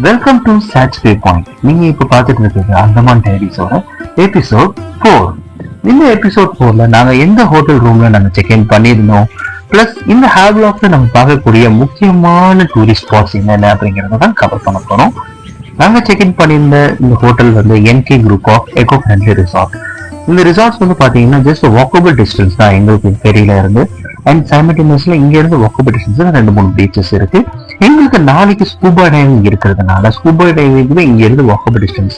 Welcome to சாட்ச் pay point. நீங்க இப்ப பாத்துட்டு இருக்கிறது அந்தமான் டைரிஸோட எபிசோட் 4. இந்த எபிசோட் 4ல நாங்க எந்த ஹோட்டல் ரூம்ல நாங்க செக் இன் பண்ணியிருந்தோம், பிளஸ் இந்த ஹேவ்லாக்ல நம்ம பார்க்கக்கூடிய முக்கியமான டூரிஸ்ட் ஸ்பாட்ஸ் என்னென்ன அப்படிங்கறத தான் கவர் பண்ண போறோம். நாங்க செக் இன் பண்ணியிருந்த இந்த ஹோட்டல் வந்து NK group of eco friendly resort. இந்த ரிசார்ட்ஸ் வந்து பாத்தீங்கன்னா ஜஸ்ட் வாக்கபிள் டிஸ்டன்ஸ் தான் எங்களுக்கு பெரியல இருந்து. அண்ட் சைமல்டேனியஸ்ல இங்க இருந்து வாக்கபிள் டிஸ்டன்ஸ் 2-3 பீச்சஸ் இருக்கு. எங்களுக்கு நாளைக்கு ஸ்கூபா டைவிங் இருக்கிறதுனால ஸ்கூபா டைவிங் இங்க இருந்து வாக்கபிள் டிஸ்டன்ஸ்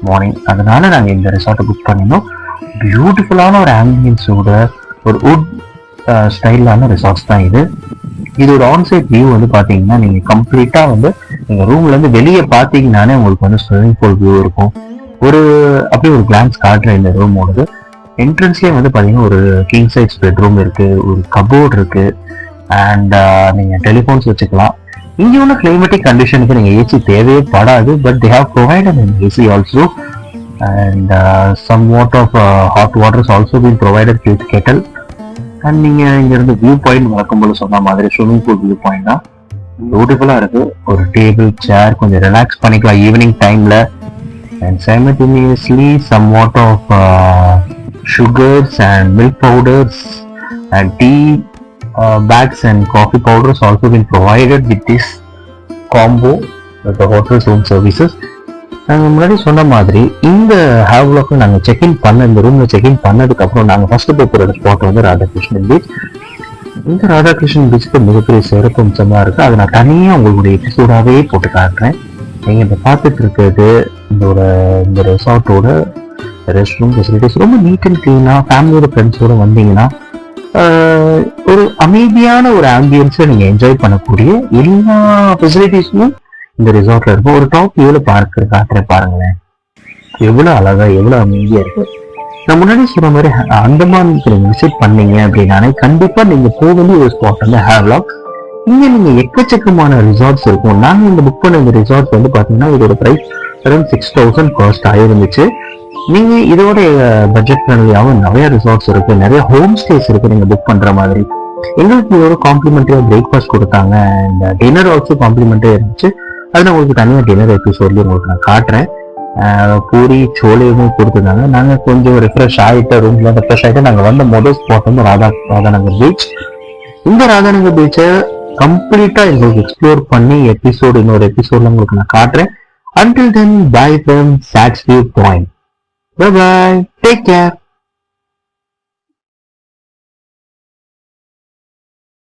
மார்னிங். அதனால நாங்க இந்த ரிசார்ட்டை புக் பண்ணினோம். பியூட்டிஃபுல்லான ஒரு ஆம்பியன்ஸோட ஒரு வுட் ஸ்டைலான ரிசார்ட்ஸ் தான் இது. இதோட ஆன்சைட் வியூ வந்து பாத்தீங்கன்னா நீங்க கம்ப்ளீட்டா வந்து நீங்க ரூம்ல இருந்து வெளியே பாத்தீங்கன்னாலே உங்களுக்கு வந்து ஸ்விம்மிங் பூல் வியூ இருக்கும். அப்படியே ஒரு கிளான்ஸ் காட்டுற இந்த ரூமோடது என்ட்ரன்ஸ்லயே வந்து பாத்தீங்கன்னா ஒரு கிங் சைஸ் பெட்ரூம் இருக்கு, ஒரு கபோர்ட் இருக்கு, அண்ட் நீங்க டெலிபோன்ஸ் வச்சுக்கலாம். இங்க உள்ள கிளைமேட்டிக் கண்டிஷனுக்கு நீங்க ஏசி தேவையே படாது. But they have provided an AC also, and some what of hot water is also been provided with kettle. And நீங்க இங்க இருந்து வியூ பாயிண்ட் வழக்கம்போல சொன்ன மாதிரி ஸ்விமிங் பூல் வியூ பாயிண்ட் தான் பியூட்டிஃபுல்லா இருக்கு. ஒரு டேபிள் சேர் கொஞ்சம் ரிலாக்ஸ் பண்ணிக்கலாம் ஈவினிங் டைம்ல. And simultaneously somewhat of sugars and milk powders and tea bags and coffee powders also been provided with this combo with the hotel's own services. நாங்கள் முன்னாடி சொன்ன மாதிரி இந்த ஹேவ்லாக்ல நாங்கள் செக்இன் இந்த ரூம்ல செக்இன் பண்ணதுக்கு அப்புறம் நாங்கள் ஃபர்ஸ்ட் போய் போகிற ஸ்பாட் வந்து ராதாகிருஷ்ணன் பீச். இந்த ராதாகிருஷ்ணன் பீச்சுக்கு மிகப்பெரிய சிறப்பு அம்சமா இருக்கு. அதை நான் தனியாக உங்களுடைய எபிசோடாவே போட்டு காட்டுறேன். நீங்க இப்ப பார்த்துட்டு இருக்கிறது இந்த ரெசார்ட்டோட ரெஸ்ட் ரூம் ஃபெசிலிட்டிஸ் ரொம்ப நீட் அண்ட் கிளீனா. ஃபேமிலியோட ஃப்ரெண்ட்ஸோட வந்தீங்கன்னா ஒரு அமைதியான ஒரு ஆம்பியன்ஸை நீங்க என்ஜாய் பண்ணக்கூடிய எல்லா ஃபெசிலிட்டிஸும் இந்த ரிசார்ட்ல இருக்கும். ஒரு டாப் வியூல காட்டுறேன் பாருங்களேன், எவ்வளவு அழகா எவ்வளவு அமைதியா இருக்கு. நான் முன்னாடி சொன்ன மாதிரி அந்தமானுக்கு நீங்க விசிட் பண்ணீங்க அப்படின்னாலே கண்டிப்பா நீங்க போக வேண்டிய ஒரு ஸ்பாட் வந்து ஹேவ்லாக். இங்க நீங்க எக்கச்சக்கமான ரிசார்ட்ஸ் இருக்கும். நாங்க இந்த புக் பண்ண இந்த ரிசார்ட்ஸ் வந்து பாத்தீங்கன்னா இதோட பிரைஸ் அரௌண்ட் 6,000 காஸ்ட் ஆயிருந்துச்சு. நீங்க இதோட பட்ஜெட் ஃப்ரெண்ட்லியாகவும் நிறைய ரிசார்ட்ஸ் இருக்கு, நிறைய ஹோம் ஸ்டேஸ் இருக்கு நீங்க புக் பண்ற மாதிரி. எங்களுக்கு இதோட காம்ப்ளிமெண்டரியா பிரேக்ஃபாஸ்ட் கொடுத்தாங்க. இந்த டின்னர் ஆல்சோ காம்ப்ளிமெண்டரியா இருந்துச்சு. அது நான் உங்களுக்கு தனியாக டின்னர் எபிசோட்லயும் உங்களுக்கு நான் காட்டுறேன். பூரி சோலையுமே கொடுத்துருந்தாங்க. நாங்க கொஞ்சம் ரெஃப்ரெஷ் ஆகிட்ட ரூம்ல ரெஃப்ரெஷ் ஆகிட்டு நாங்க வந்த முதல் ஸ்பாட் வந்து ராதாநகர் பீச். இந்த ராதாநகர் பீச்சை கம்ப்ளீட்டா எங்களுக்கு எக்ஸ்ப்ளோர் பண்ணி இன்னொரு எபிசோட்ல உங்களுக்கு நான் காட்டுறேன். Until then, bye from Satch View Point. Bye bye. Take care.